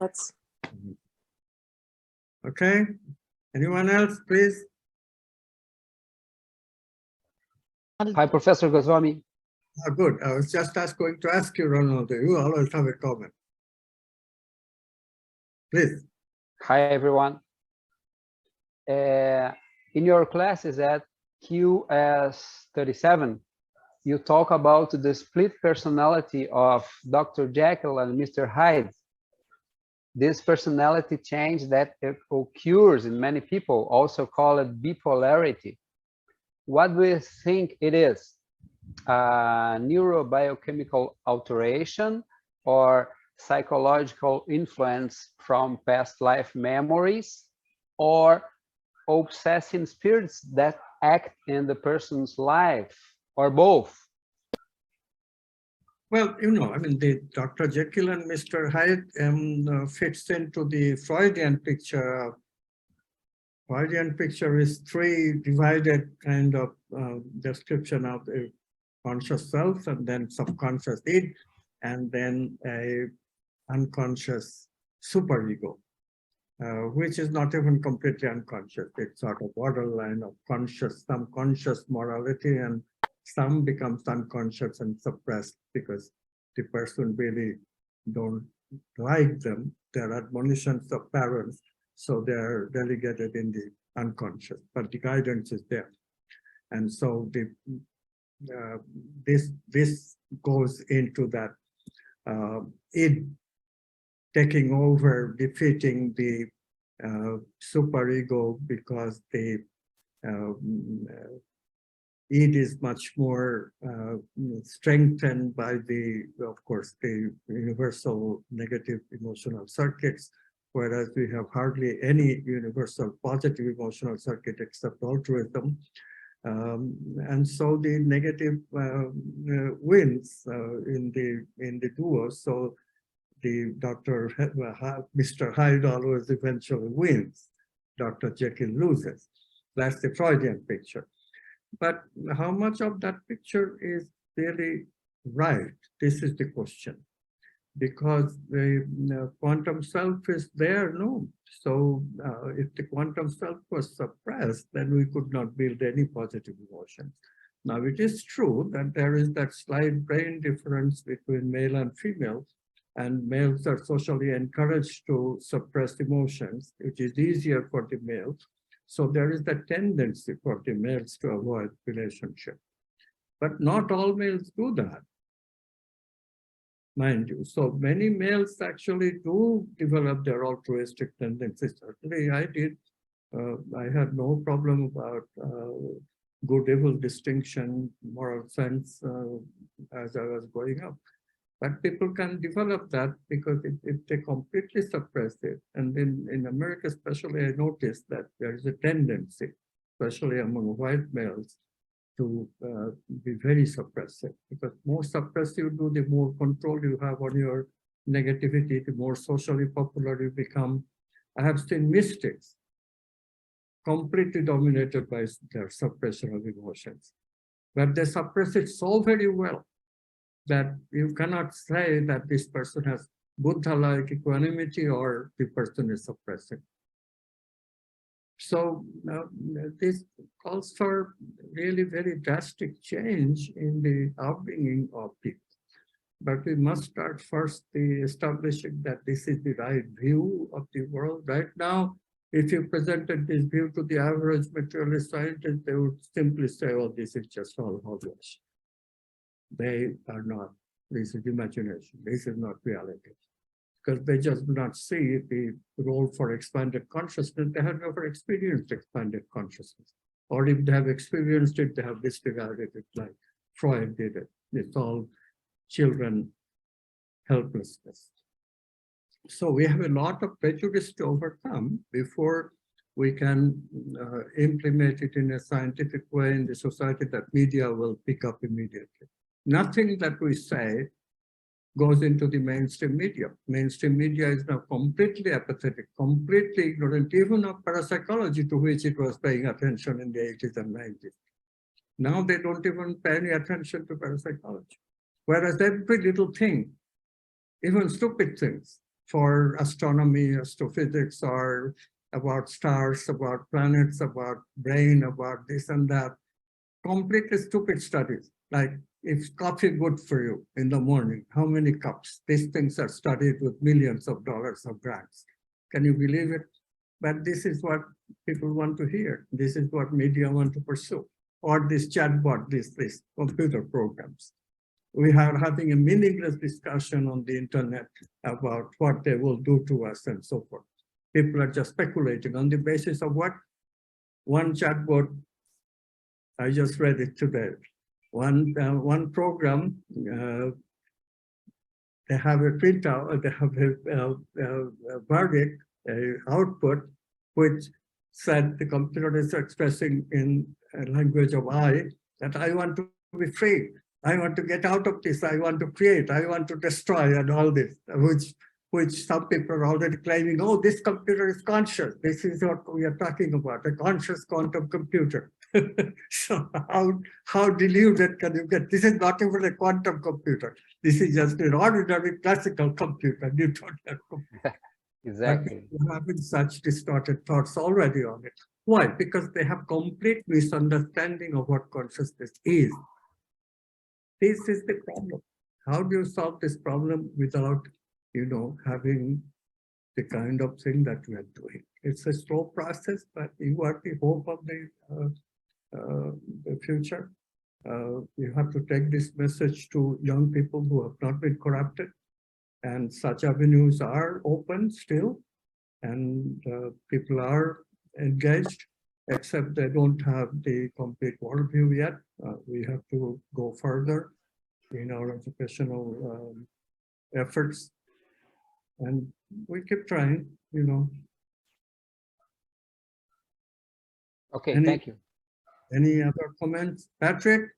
That's Okay. Anyone else, please? Hi, Professor Goswami. Good. I was just going to ask you, Ronald, you always have a comment. Please. Hi, everyone. In your classes at QS37, you talk about the split personality of Dr. Jackyll and Mr. Hyde. This personality change that occurs in many people, also called bipolarity. What do you think it is? Neurobiochemical alteration or psychological influence from past life memories, or obsessing spirits that act in the person's life, or both? Well, you know, I mean, the Dr. Jackyll and Mr. Hyde fits into the Freudian picture. Freudian picture is three divided kind of description of a conscious self, and then subconscious id, and then a unconscious superego, which is not even completely unconscious. It's sort of borderline of conscious, some conscious morality, and some becomes unconscious and suppressed because the person really don't like them. Their admonitions of parents, so they're delegated in the unconscious, but the guidance is there. And so the this goes into that id taking over, defeating the superego, because the id is much more strengthened by the, of course, the universal negative emotional circuits, whereas we have hardly any universal positive emotional circuit except altruism. And so the negative wins in the duo. So the Mr. Hyde always eventually wins. Dr. Jackyll loses. That's the Freudian picture. But how much of that picture is really right? This is the question. Because the quantum self is there, no. So if the quantum self was suppressed, then we could not build any positive emotions. Now, it is true that there is that slight brain difference between male and female, and males are socially encouraged to suppress emotions, which is easier for the males. So there is the tendency for the males to avoid relationship. But not all males do that, mind you. So many males actually do develop their altruistic tendencies. Certainly I did. I had no problem about good evil distinction, moral sense as I was growing up. But people can develop that because if they completely suppress it, and in America especially, I noticed that there is a tendency, especially among white males, to be very suppressive, because more suppressive you do, the more control you have on your negativity, the more socially popular you become. I have seen mystics completely dominated by their suppression of emotions, but they suppress it so very well that you cannot say that this person has Buddha-like equanimity or the person is suppressing. So this calls for really very drastic change in the upbringing of people. But we must start first establishing that this is the right view of the world. Right now, if you presented this view to the average materialist scientist, they would simply say, oh, this is just all hogwash. They are not. This is imagination. This is not reality. Because they just do not see the role for expanded consciousness. They have never experienced expanded consciousness. Or if they have experienced it, they have disregarded it like Freud did it. It's all children helplessness. So we have a lot of prejudice to overcome before we can implement it in a scientific way in the society that media will pick up immediately. Nothing that we say goes into the mainstream media. Mainstream media is now completely apathetic, completely ignorant, even of parapsychology, to which it was paying attention in the 80s and 90s. Now they don't even pay any attention to parapsychology. Whereas every little thing, even stupid things, for astronomy, astrophysics, or about stars, about planets, about brain, about this and that. Completely stupid studies, like is coffee good for you in the morning? How many cups? These things are studied with millions of dollars of grants. Can you believe it? But this is what people want to hear. This is what media want to pursue. Or this chatbot, these computer programs. We are having a meaningless discussion on the internet about what they will do to us and so forth. People are just speculating on the basis of what? One chatbot, I just read it today. One program, they have a printout, they have a verdict, output, which said the computer is expressing in a language of I, that I want to be free. I want to get out of this. I want to create. I want to destroy and all this, which some people are already claiming, oh, this computer is conscious. This is what we are talking about, a conscious quantum computer. So how deluded can you get? This is not even a quantum computer. This is just an ordinary classical computer. You don't have computer. Exactly. We're having such distorted thoughts already on it. Why? Because they have complete misunderstanding of what consciousness is. This is the problem. How do you solve this problem without, having the kind of thing that we are doing? It's a slow process, but you are the hope of the future. You have to take this message to young people who have not been corrupted, and such avenues are open still, and people are engaged, except they don't have the complete worldview yet. We have to go further in our educational efforts, and we keep trying, Okay, thank you. Any other comments? Patrick,